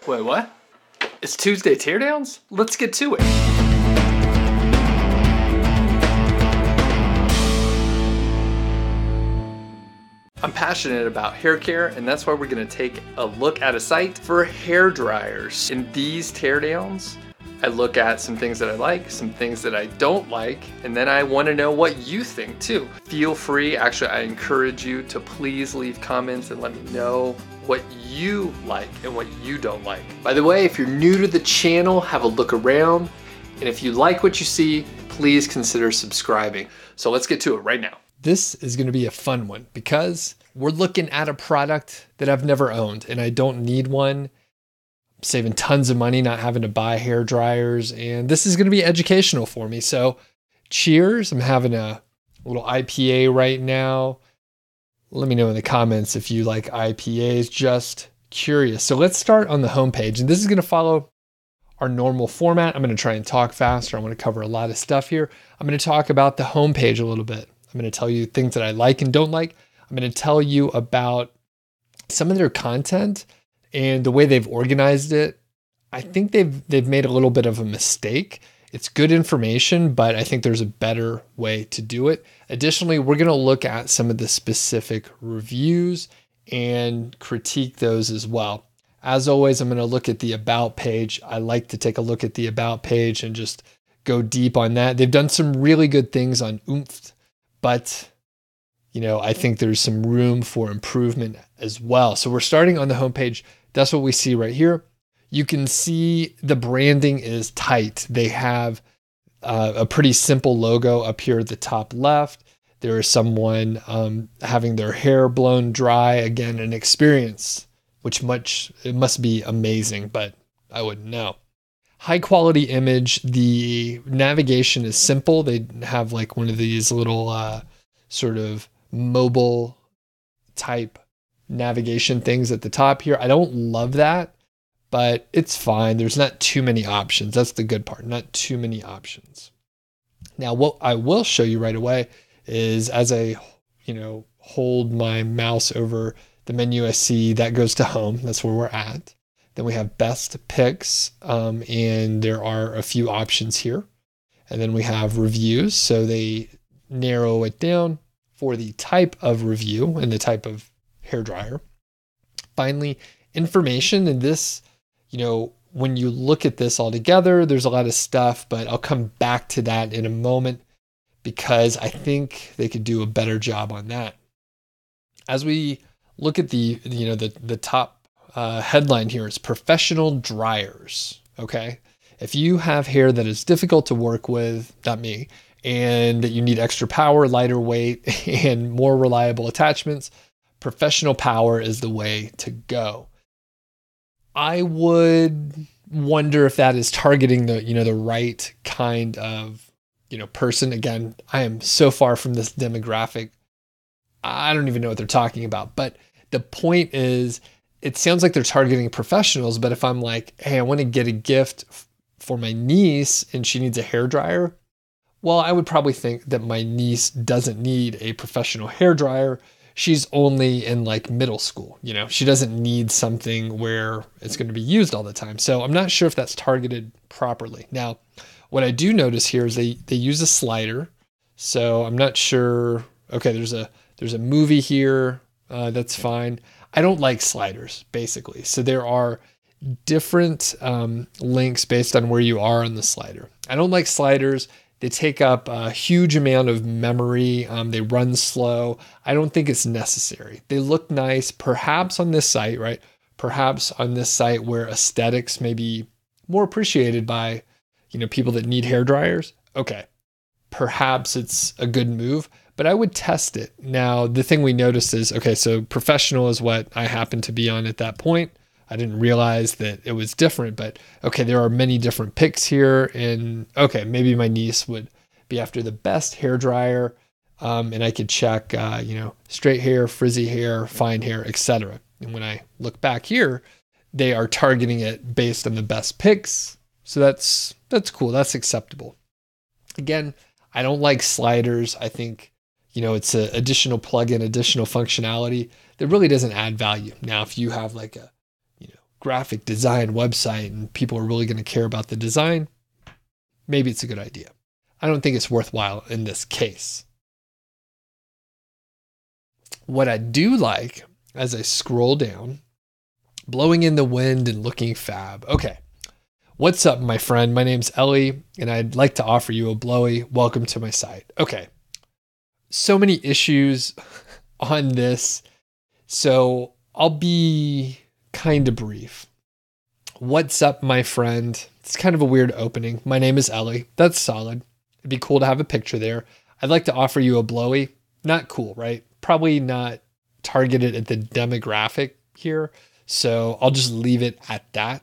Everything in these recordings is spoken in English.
Wait, what? It's Tuesday Teardowns? Let's get to it. I'm passionate about hair care, and that's why we're gonna take a look at a site for hair dryers. In these teardowns, I look at some things that I like, some things that I don't like, and then I wanna know what you think too. Feel free, actually I encourage you to please leave comments and let me know what you like and what you don't like. By the way, if you're new to the channel, have a look around, and if you like what you see, please consider subscribing. So let's get to it right now. This is gonna be a fun one because we're looking at a product that I've never owned and I don't need one. I'm saving tons of money not having to buy hair dryers, and this is gonna be educational for me. So cheers, I'm having a little IPA right now. Let me know in the comments if you like IPAs, just curious. So let's start on the homepage, and this is gonna follow our normal format. I'm gonna try and talk faster. I wanna cover a lot of stuff here. I'm gonna talk about the homepage a little bit. I'm going to tell you things that I like and don't like. I'm going to tell you about some of their content and the way they've organized it. I think they've made a little bit of a mistake. It's good information, but I think there's a better way to do it. Additionally, we're going to look at some of the specific reviews and critique those as well. As always, I'm going to look at the About page. I like to take a look at the About page and just go deep on that. They've done some really good things on Oomphed, but I think there's some room for improvement as well. So we're starting on the homepage. That's what we see right here. You can see the branding is tight. They have a pretty simple logo up here at the top left. There is someone having their hair blown dry. Again, an experience, it must be amazing, but I wouldn't know. High quality image. The navigation is simple. They have like one of these little sort of mobile type navigation things at the top here. I don't love that, but it's fine. There's not too many options. That's the good part. Not too many options. Now, what I will show you right away is as I, hold my mouse over the menu, I see that goes to home. That's where we're at. Then we have best picks, and there are a few options here. And then we have reviews. So they narrow it down for the type of review and the type of hairdryer. Finally, information. And this, when you look at this all together, there's a lot of stuff, but I'll come back to that in a moment because I think they could do a better job on that. As we look at the top headline here is professional dryers. Okay. If you have hair that is difficult to work with, not me, and that you need extra power, lighter weight, and more reliable attachments, professional power is the way to go. I would wonder if that is targeting the right kind of, person. Again, I am so far from this demographic. I don't even know what they're talking about, but the point is, it sounds like they're targeting professionals, but if I'm like, hey, I want to get a gift for my niece and she needs a hairdryer, well, I would probably think that my niece doesn't need a professional hairdryer. She's only in like middle school, she doesn't need something where it's going to be used all the time. So I'm not sure if that's targeted properly. Now, what I do notice here is they use a slider. So I'm not sure. Okay, there's a movie here. That's fine. I don't like sliders, basically. So there are different links based on where you are on the slider. I don't like sliders. They take up a huge amount of memory. They run slow. I don't think it's necessary. They look nice, perhaps on this site, right? Perhaps on this site where aesthetics may be more appreciated by, people that need hair dryers. Okay, perhaps it's a good move, but I would test it. Now, the thing we noticed is, okay, so professional is what I happened to be on at that point. I didn't realize that it was different, but okay, there are many different picks here. And okay, maybe my niece would be after the best hair dryer. And I could check, straight hair, frizzy hair, fine hair, etc. And when I look back here, they are targeting it based on the best picks. So that's cool. That's acceptable. Again, I don't like sliders. I think, it's an additional plugin, additional functionality that really doesn't add value. Now, if you have like a, graphic design website and people are really going to care about the design, maybe it's a good idea. I don't think it's worthwhile in this case. What I do like, as I scroll down, blowing in the wind and looking fab. Okay. What's up, my friend? My name's Ellie, and I'd like to offer you a blowy. Welcome to my site. Okay. So many issues on this, so I'll be kind of brief. What's up, my friend? It's kind of a weird opening. My name is Ellie. That's solid. It'd be cool to have a picture there. I'd like to offer you a blowy. Not cool, right? Probably not targeted at the demographic here, so I'll just leave it at that.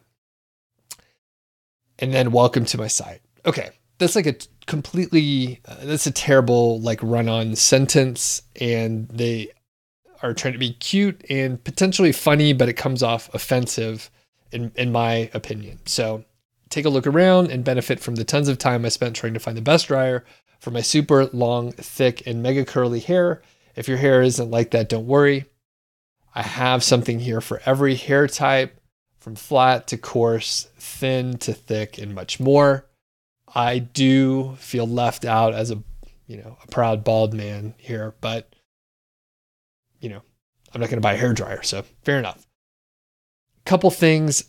And then welcome to my site. Okay, that's like a completely, that's a terrible like run-on sentence, and they are trying to be cute and potentially funny, but it comes off offensive in my opinion. So take a look around and benefit from the tons of time I spent trying to find the best dryer for my super long, thick, and mega curly hair. If your hair isn't like that, don't worry. I have something here for every hair type, from flat to coarse, thin to thick, and much more. I do feel left out as a proud bald man here, but I'm not going to buy a hairdryer, so fair enough. Couple things.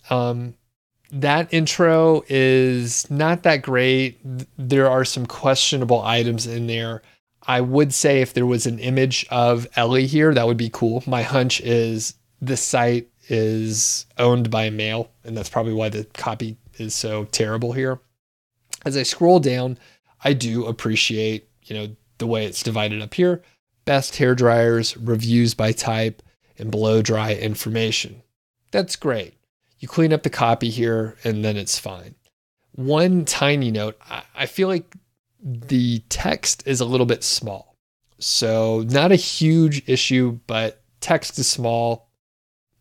That intro is not that great. There are some questionable items in there. I would say if there was an image of Ellie here, that would be cool. My hunch is this site is owned by a male, and that's probably why the copy is so terrible here. As I scroll down, I do appreciate, the way it's divided up here. Best hair dryers, reviews by type, and blow dry information. That's great. You clean up the copy here, and then it's fine. One tiny note, I feel like the text is a little bit small. So not a huge issue, but text is small,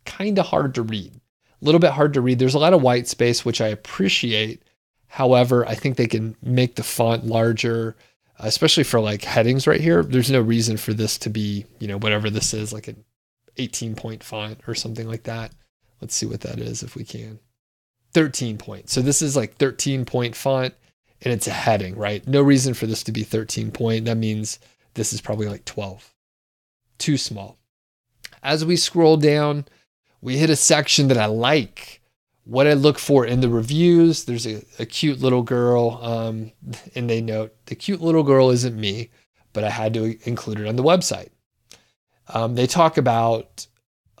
kind of hard to read. A little bit hard to read. There's a lot of white space, which I appreciate. However, I think they can make the font larger, especially for like headings right here. There's no reason for this to be, whatever this is, like an 18-point font or something like that. Let's see what that is if we can. 13 point. So this is like 13-point font, and it's a heading, right? No reason for this to be 13 point. That means this is probably like 12. Too small. As we scroll down, we hit a section that I like. What I look for in the reviews, there's a cute little girl, and they note, the cute little girl isn't me, but I had to include it on the website. They talk about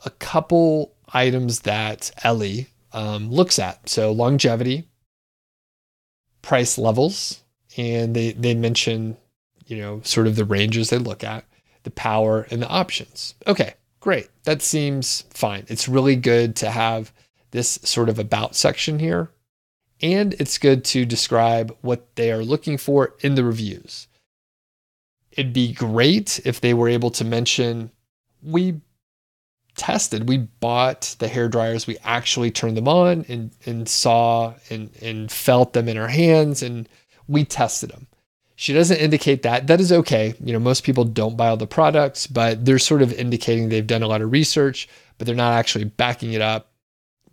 a couple items that Ellie looks at. So longevity, price levels, and they mention, sort of the ranges they look at, the power and the options. Okay, great. That seems fine. It's really good to have this sort of about section here, and it's good to describe what they are looking for in the reviews. It'd be great if they were able to mention, we bought the hair dryers, we actually turned them on and saw and felt them in our hands, and we tested them. She doesn't indicate that. That is okay. Most people don't buy all the products, but they're sort of indicating they've done a lot of research, but they're not actually backing it up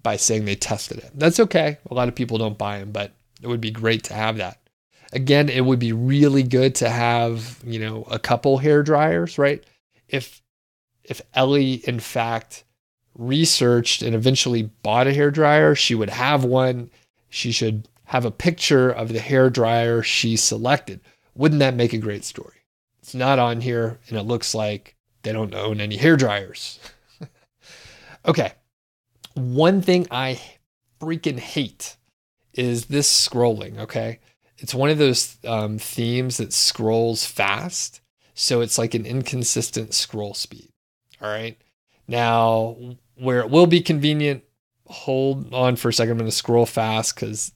by saying they tested it. That's okay. A lot of people don't buy them, but it would be great to have that. Again, it would be really good to have, a couple hair dryers, right? If Ellie, in fact, researched and eventually bought a hair dryer, she would have one. She should have a picture of the hair dryer she selected. Wouldn't that make a great story? It's not on here, and it looks like they don't own any hair dryers. Okay. One thing I freaking hate is this scrolling, okay? It's one of those themes that scrolls fast, so it's like an inconsistent scroll speed. All right. Now, where it will be convenient, hold on for a second. I'm going to scroll fast because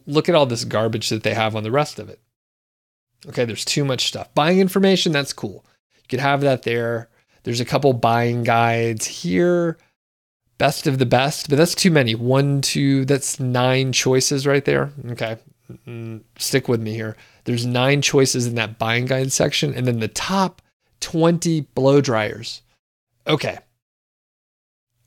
look at all this garbage that they have on the rest of it. Okay, there's too much stuff. Buying information, that's cool. You could have that there. There's a couple buying guides here. Best of the best, but that's too many. 1, 2, that's 9 choices right there. Okay, stick with me here. There's 9 choices in that buying guide section, and then the top 20 blow dryers. Okay.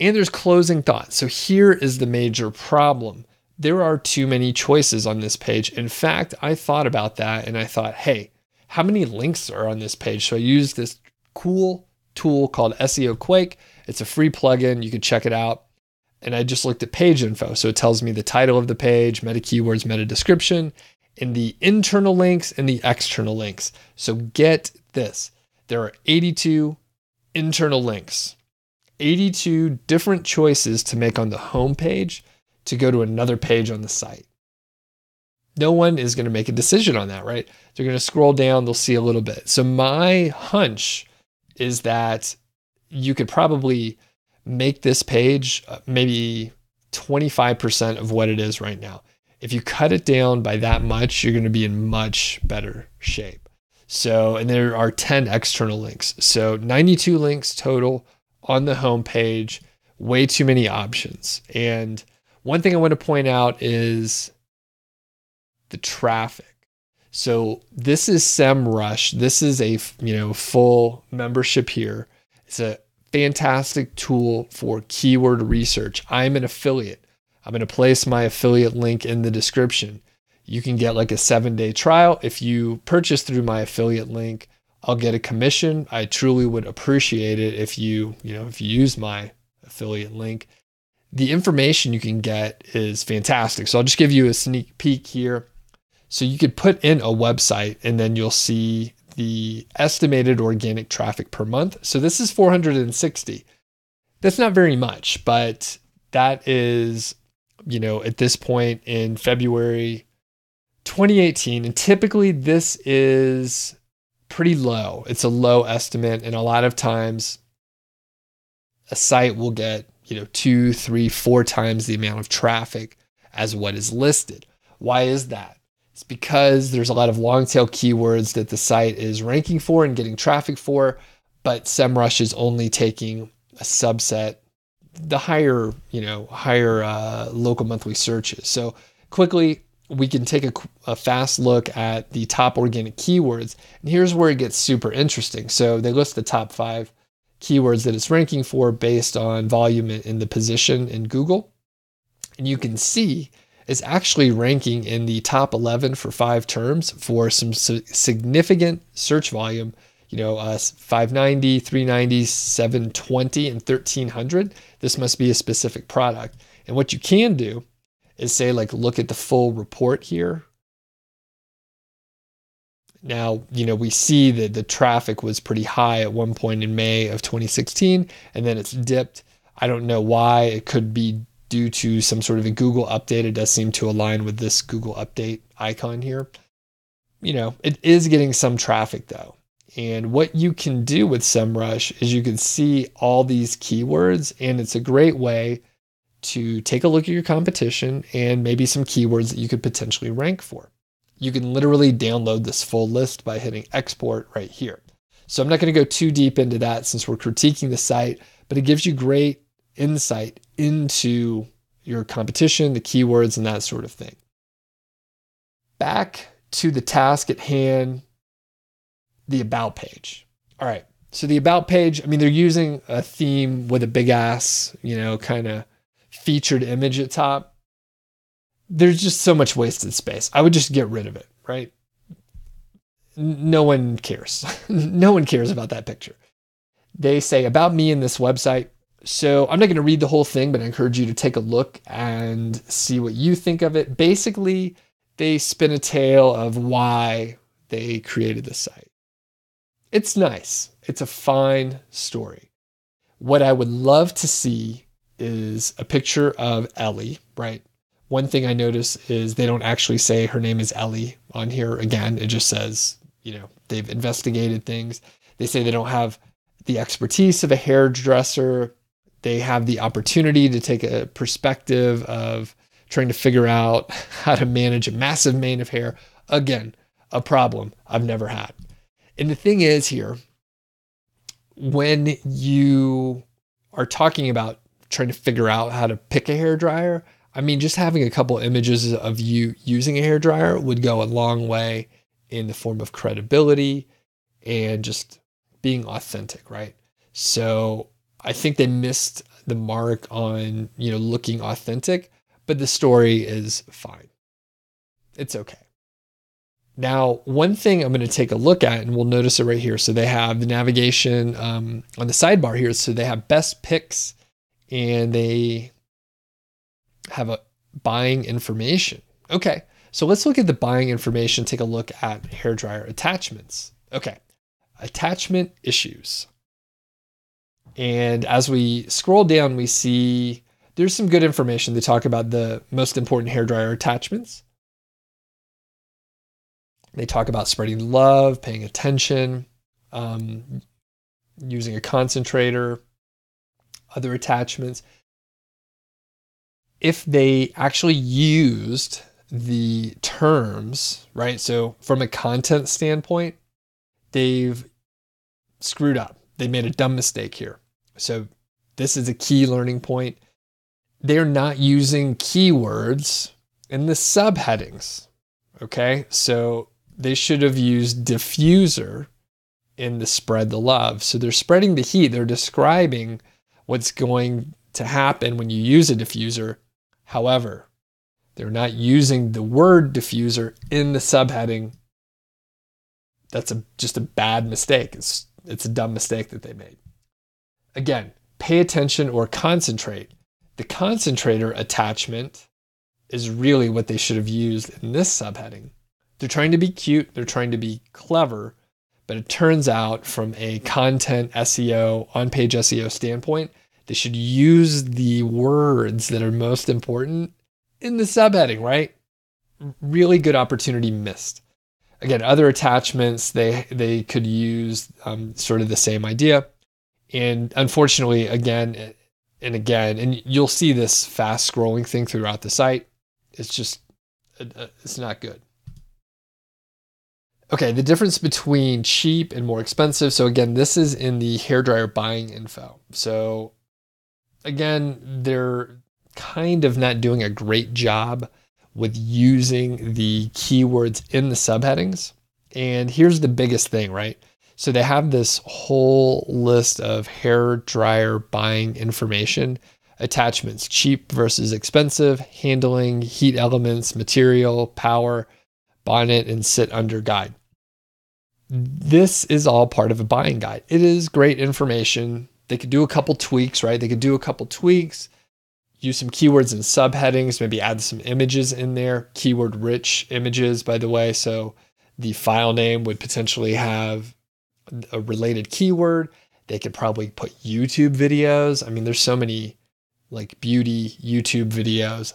And there's closing thoughts. So here is the major problem. There are too many choices on this page. In fact, I thought about that and I thought, hey, how many links are on this page? So I used this cool tool called Seo Quake. It's a free plugin. You can check it out. And I just looked at page info. So it tells me the title of the page, meta keywords, meta description, and the internal links and the external links. So get this. There are 82 internal links, 82 different choices to make on the home page to go to another page on the site. No one is going to make a decision on that, right? They're going to scroll down, they'll see a little bit. So my hunch is that you could probably make this page maybe 25% of what it is right now. If you cut it down by that much, you're going to be in much better shape. So, and there are 10 external links. So 92 links total on the home page, way too many options. And one thing I want to point out is the traffic. So this is SEMrush. This is a full membership here. It's a fantastic tool for keyword research. I'm an affiliate. I'm going to place my affiliate link in the description. You can get like a 7-day trial. If you purchase through my affiliate link, I'll get a commission. I truly would appreciate it if you use my affiliate link. The information you can get is fantastic. So I'll just give you a sneak peek here. So you could put in a website and then you'll see the estimated organic traffic per month. So this is 460. That's not very much, but that is, at this point in February 2018. And typically this is pretty low. It's a low estimate. And a lot of times a site will get, 2, 3, 4 times the amount of traffic as what is listed. Why is that? It's because there's a lot of long tail keywords that the site is ranking for and getting traffic for, but SEMrush is only taking a subset, the higher local monthly searches. So quickly, we can take a fast look at the top organic keywords. And here's where it gets super interesting. So they list the top 5 keywords that it's ranking for based on volume in the position in Google. And you can see it's actually ranking in the top 11 for 5 terms for some significant search volume, 590, 390, 720, and 1300. This must be a specific product. And what you can do is say, look at the full report here. Now, we see that the traffic was pretty high at one point in May of 2016, and then it's dipped. I don't know why. It could be due to some sort of a Google update. It does seem to align with this Google update icon here. It is getting some traffic though. And what you can do with SEMrush is you can see all these keywords, and it's a great way to take a look at your competition and maybe some keywords that you could potentially rank for. You can literally download this full list by hitting export right here. So I'm not going to go too deep into that since we're critiquing the site, but it gives you great insight into your competition, the keywords, and that sort of thing. Back to the task at hand, the about page. All right. So the about page, they're using a theme with a big ass, kind of featured image at top. There's just so much wasted space. I would just get rid of it, right? No one cares. No one cares about that picture. They say about me in this website. So I'm not going to read the whole thing, but I encourage you to take a look and see what you think of it. Basically, they spin a tale of why they created the site. It's nice. It's a fine story. What I would love to see is a picture of Ellie, right? One thing I notice is they don't actually say her name is Ellie on here. Again, it just says, they've investigated things. They say they don't have the expertise of a hairdresser. They have the opportunity to take a perspective of trying to figure out how to manage a massive mane of hair. Again, a problem I've never had. And the thing is here, when you are talking about trying to figure out how to pick a hairdryer, just having a couple images of you using a hairdryer would go a long way in the form of credibility and just being authentic, right? So I think they missed the mark on, looking authentic, but the story is fine. It's okay. Now, one thing I'm going to take a look at, and we'll notice it right here. So they have the navigation on the sidebar here. So they have best picks, and they have a buying information. Okay, so let's look at the buying information. Take a look at hairdryer attachments. Okay, attachment issues. And as we scroll down, we see there's some good information. They talk about the most important hairdryer attachments. They talk about spreading love, paying attention, using a concentrator, other attachments. If they actually used the terms, right? So from a content standpoint, they've screwed up. They made a dumb mistake here. So this is a key learning point. They're not using keywords in the subheadings. Okay, so they should have used diffuser in the spread the love. So they're spreading the heat. They're describing what's going to happen when you use a diffuser. However, they're not using the word diffuser in the subheading. That's just a bad mistake. It's a dumb mistake that they made. Again, pay attention or concentrate. The concentrator attachment is really what they should have used in this subheading. They're trying to be cute, they're trying to be clever, but it turns out from a content SEO, on-page SEO standpoint, they should use the words that are most important in the subheading, right? Really good opportunity missed. Again, other attachments, they could use sort of the same idea. And unfortunately, again and again, and you'll see this fast scrolling thing throughout the site. It's just, it's not good. Okay, the difference between cheap and more expensive. So again, this is in the hairdryer buying info. So again, they're kind of not doing a great job with using the keywords in the subheadings. And here's the biggest thing, right? So they have this whole list of hairdryer buying information, attachments, cheap versus expensive, handling, heat elements, material, power, bonnet, and sit under guide. This is all part of a buying guide. It is great information. They could do a couple tweaks, right? They could do a couple tweaks, use some keywords and subheadings, maybe add some images in there, keyword rich images, by the way. So the file name would potentially have a related keyword. They could probably put YouTube videos. I mean, there's so many like beauty YouTube videos.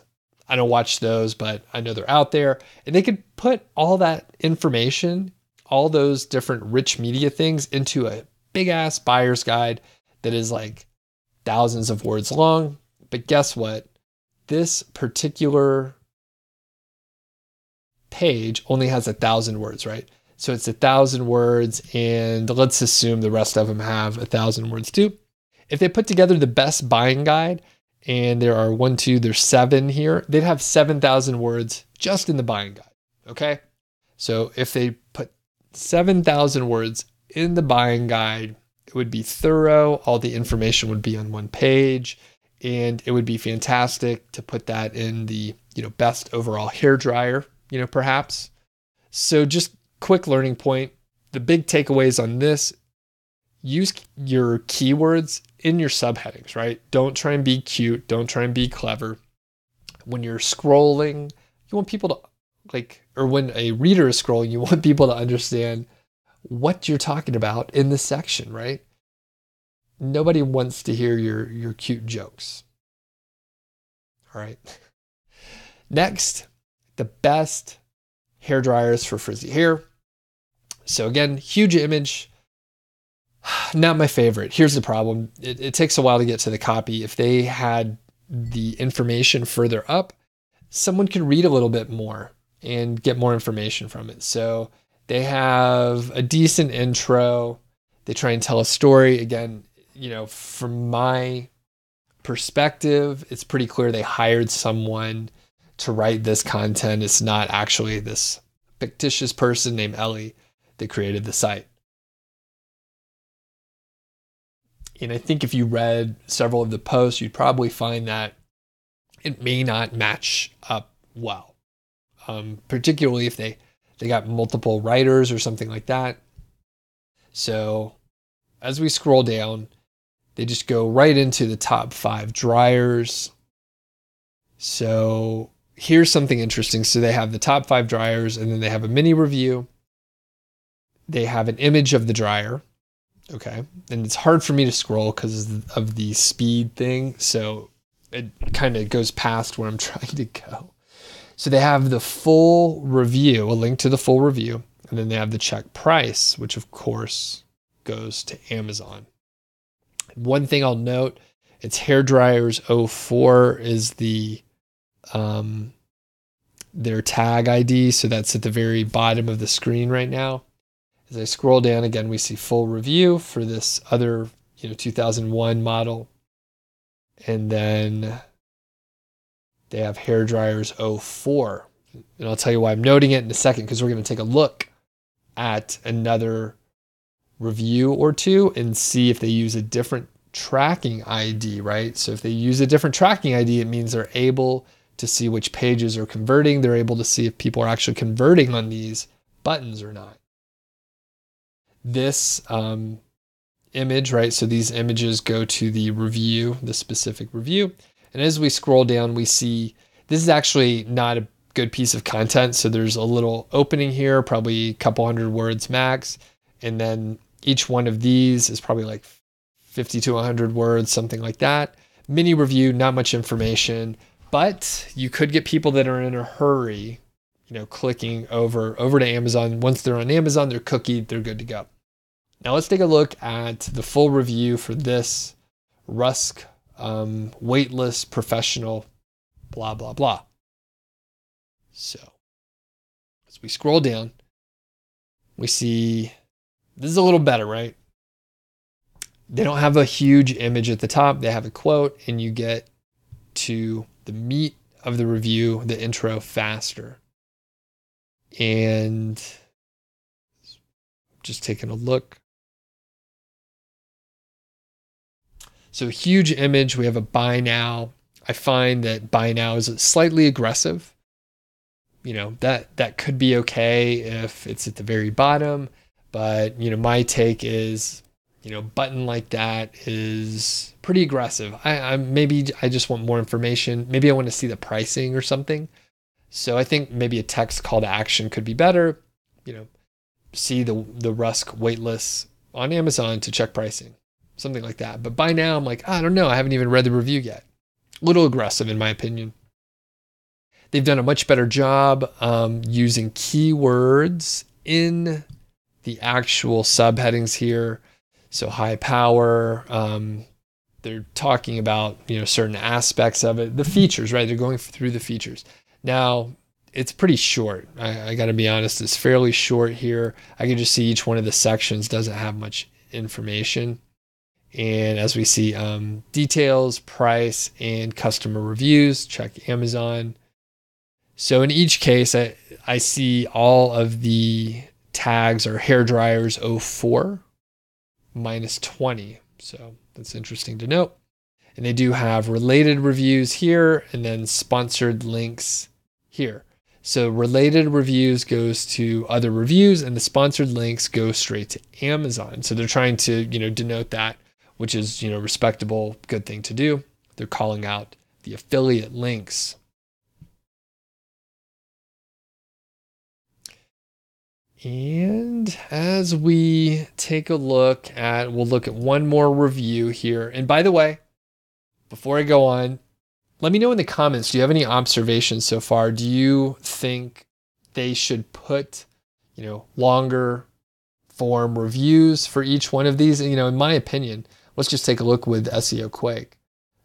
I don't watch those, but I know they're out there. And they could put all that information, all those different rich media things into a big ass buyer's guide that is like thousands of words long. But guess what? This particular page only has 1,000 words, right? So it's 1,000 words, and let's assume the rest of them have 1,000 words too. If they put together the best buying guide, and there are there's 7 here, they'd have 7,000 words just in the buying guide, okay? So if they put 7,000 words in the buying guide, it would be thorough. All the information would be on one page, and it would be fantastic to put that in the, best overall hairdryer, perhaps. So just quick learning point. The big takeaways on this: use your keywords in your subheadings, right? Don't try and be cute. Don't try and be clever. When you're scrolling, you want people to or when a reader is scrolling, you want people to understand what you're talking about in the section, right? Nobody wants to hear your cute jokes. All right. Next, the best hair dryers for frizzy hair. So again, huge image. Not my favorite. Here's the problem. It takes a while to get to the copy. If they had the information further up, someone could read a little bit more and get more information from it. So they have a decent intro. They try and tell a story. Again, from my perspective, it's pretty clear they hired someone to write this content. It's not actually this fictitious person named Ellie that created the site. And I think if you read several of the posts, you'd probably find that it may not match up well, particularly if they got multiple writers or something like that. So as we scroll down, they just go right into the top 5 dryers. So here's something interesting. So they have the top 5 dryers, and then they have a mini review. They have an image of the dryer. Okay. And it's hard for me to scroll because of the speed thing. So it kind of goes past where I'm trying to go. So they have the full review, a link to the full review, and then they have the check price, which of course goes to Amazon. One thing I'll note, it's hairdryers 04 is their tag ID. So that's at the very bottom of the screen right now. As I scroll down again, we see full review for this other, 2001 model. And then they have hairdryers 04. And I'll tell you why I'm noting it in a second, because we're going to take a look at another review or two and see if they use a different tracking ID, right? So if they use a different tracking ID, it means they're able to see which pages are converting. They're able to see if people are actually converting on these buttons or not. This image, right? So these images go to the review, the specific review. And as we scroll down, we see this is actually not a good piece of content. So there's a little opening here, probably a couple hundred words max. And then each one of these is probably like 50 to 100 words, something like that. Mini review, not much information, but you could get people that are in a hurry, clicking over to Amazon. Once they're on Amazon, they're cookied, they're good to go. Now let's take a look at the full review for this Rusk weightless professional, blah, blah, blah. So as we scroll down, we see this is a little better, right? They don't have a huge image at the top. They have a quote, and you get to the meat of the review, the intro, faster. And just taking a look. So huge image. We have a buy now. I find that buy now is slightly aggressive. That could be okay if it's at the very bottom. But, my take is, button like that is pretty aggressive. Maybe I just want more information. Maybe I want to see the pricing or something. So I think maybe a text call to action could be better. See the Rusk weightless on Amazon to check pricing, something like that. But by now I'm like, I don't know. I haven't even read the review yet. A little aggressive in my opinion. They've done a much better job using keywords in the actual subheadings here. So high power, they're talking about, certain aspects of it, the features, right? They're going through the features. Now it's pretty short. I got to be honest. It's fairly short here. I can just see each one of the sections doesn't have much information. And as we see, details, price, and customer reviews, check Amazon. So in each case, I see all of the tags are hairdryers 04 minus 20. So that's interesting to note. And they do have related reviews here and then sponsored links here. So related reviews goes to other reviews and the sponsored links go straight to Amazon. So they're trying to, denote that, which is, respectable, good thing to do. They're calling out the affiliate links. And as we take a look at, we'll look at one more review here. And by the way, before I go on, let me know in the comments, do you have any observations so far? Do you think they should put, longer form reviews for each one of these? In my opinion, let's just take a look with Seo Quake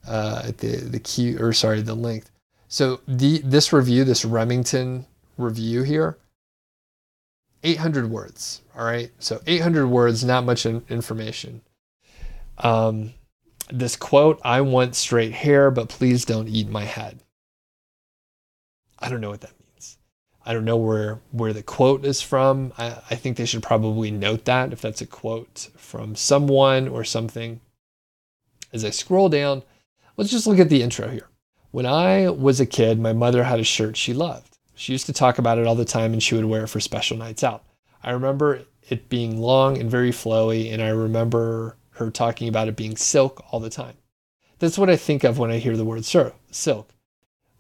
at the length. So this review, this Remington review here, 800 words. All right. So 800 words, not much information. This quote, I want straight hair, but please don't eat my head. I don't know what that means. I don't know where the quote is from. I think they should probably note that if that's a quote from someone or something. As I scroll down, let's just look at the intro here. When I was a kid, my mother had a shirt she loved. She used to talk about it all the time, and she would wear it for special nights out. I remember it being long and very flowy, and I remember her talking about it being silk all the time. That's what I think of when I hear the word silk.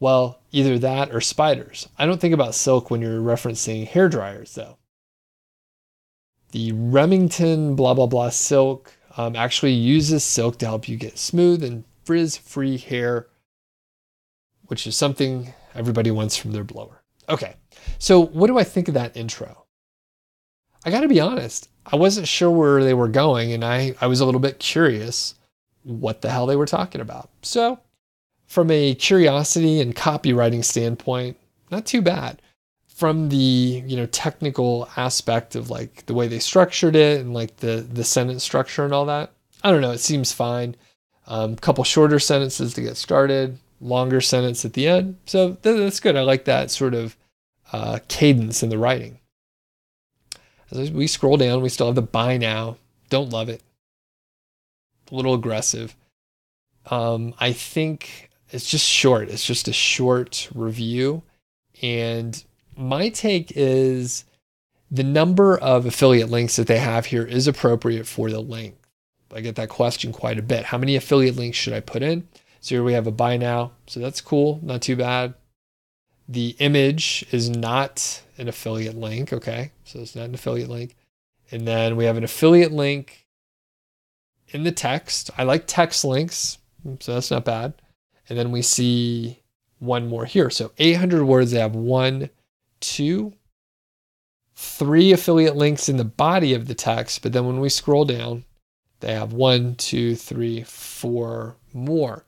Well, either that or spiders. I don't think about silk when you're referencing hair dryers, though. The Remington blah blah blah silk actually uses silk to help you get smooth and frizz-free hair, which is something everybody wants from their blower. Okay, so what do I think of that intro? I gotta be honest, I wasn't sure where they were going, and I was a little bit curious what the hell they were talking about. So from a curiosity and copywriting standpoint, not too bad. From the technical aspect of like the way they structured it and like the sentence structure and all that, I don't know, it seems fine. Couple shorter sentences to get started, longer sentence at the end. So that's good. I like that sort of cadence in the writing. As we scroll down, we still have the buy now. Don't love it. A little aggressive. I think it's just short. It's just a short review. And my take is the number of affiliate links that they have here is appropriate for the length. I get that question quite a bit. How many affiliate links should I put in? So here we have a buy now. So that's cool. Not too bad. The image is not an affiliate link. Okay. So it's not an affiliate link. And then we have an affiliate link in the text. I like text links. So that's not bad. And then we see one more here. So 800 words. They have 1, 2, 3 affiliate links in the body of the text. But then when we scroll down, they have 1, 2, 3, 4 more.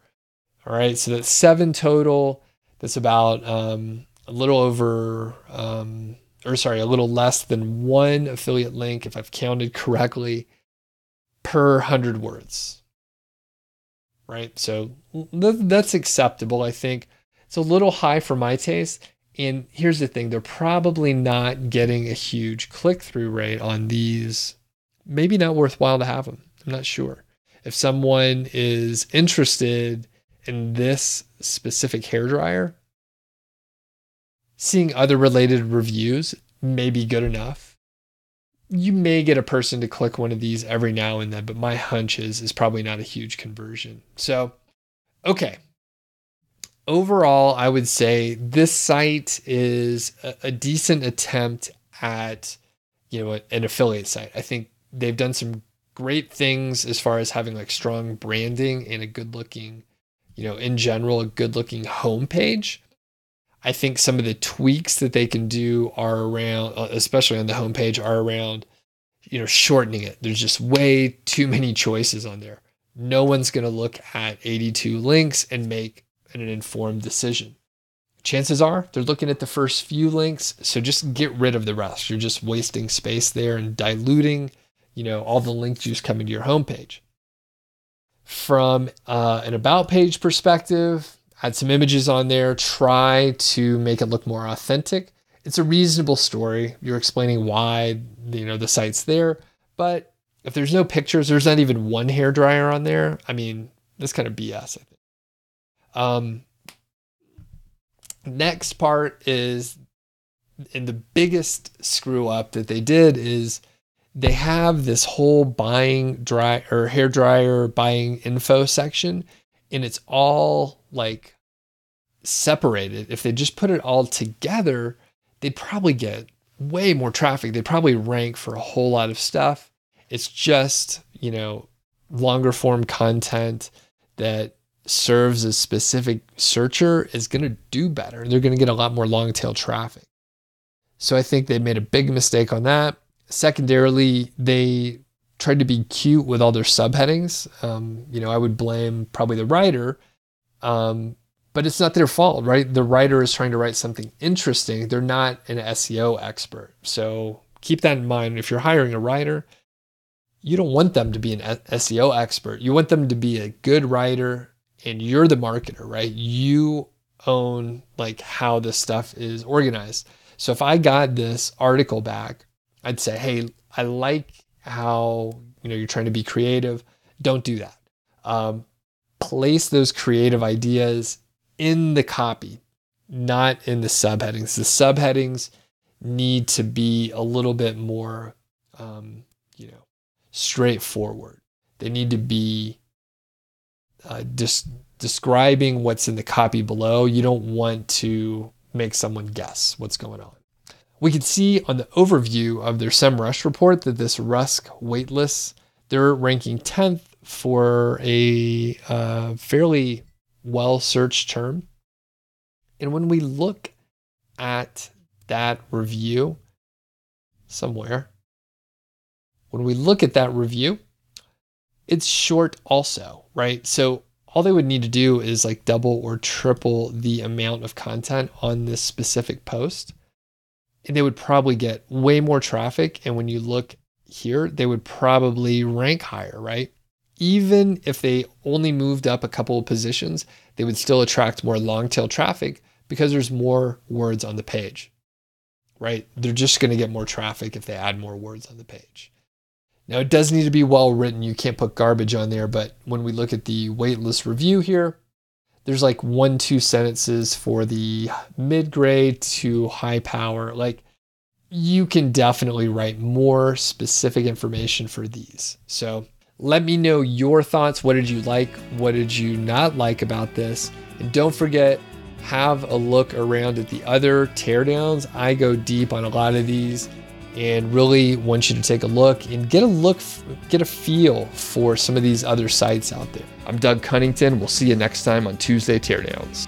All right. So that's 7 total. That's about a little less than 1 affiliate link, if I've counted correctly, per 100 words. Right? So that's acceptable, I think. It's a little high for my taste. And here's the thing, they're probably not getting a huge click-through rate on these. Maybe not worthwhile to have them. I'm not sure. If someone is interested in this specific hairdryer, seeing other related reviews may be good enough. You may get a person to click one of these every now and then, but my hunch is probably not a huge conversion. So, okay. Overall, I would say this site is a decent attempt at, an affiliate site. I think they've done some great things as far as having like strong branding and a good looking, in general, a good looking homepage. I think some of the tweaks that they can do are around, especially on the homepage, are around, shortening it. There's just way too many choices on there. No one's going to look at 82 links and make an informed decision. Chances are they're looking at the first few links. So just get rid of the rest. You're just wasting space there and diluting, all the link juice coming to your homepage. From an about page perspective, add some images on there, try to make it look more authentic. It's a reasonable story. You're explaining why, the site's there. But if there's no pictures, there's not even one hairdryer on there. I mean, that's kind of BS, I think. Next part is, and the biggest screw up that they did is they have this whole hairdryer buying info section, and it's all like separated. If they just put it all together, they'd probably get way more traffic. They'd probably rank for a whole lot of stuff. It's just, longer form content that serves a specific searcher is going to do better. They're going to get a lot more long tail traffic. So I think they made a big mistake on that. Secondarily, they tried to be cute with all their subheadings. I would blame probably the writer, but it's not their fault, right? The writer is trying to write something interesting. They're not an SEO expert. So keep that in mind. If you're hiring a writer, you don't want them to be an SEO expert. You want them to be a good writer, and you're the marketer, right? You own like how this stuff is organized. So if I got this article back, I'd say, hey, I like how, you're trying to be creative. Don't do that. place those creative ideas in the copy, not in the subheadings. The subheadings need to be a little bit more, straightforward. They need to be just describing what's in the copy below. You don't want to make someone guess what's going on. We can see on the overview of their SEMrush report that this Rusk waitlist, they're ranking 10th for a fairly well-searched term. And when we look at that review somewhere, it's short also, right? So all they would need to do is like double or triple the amount of content on this specific post, and they would probably get way more traffic. And when you look here, they would probably rank higher, right? Even if they only moved up a couple of positions, they would still attract more long tail traffic because there's more words on the page, right? They're just going to get more traffic if they add more words on the page. Now, it does need to be well written. You can't put garbage on there, but when we look at the waitlist review here, there's like 1-2 sentences for the mid-grade to high power. Like, you can definitely write more specific information for these. So let me know your thoughts. What did you like? What did you not like about this? And don't forget, have a look around at the other teardowns. I go deep on a lot of these and really want you to take a look and get a feel for some of these other sites out there. I'm Doug Cunnington. We'll see you next time on Tuesday Teardowns.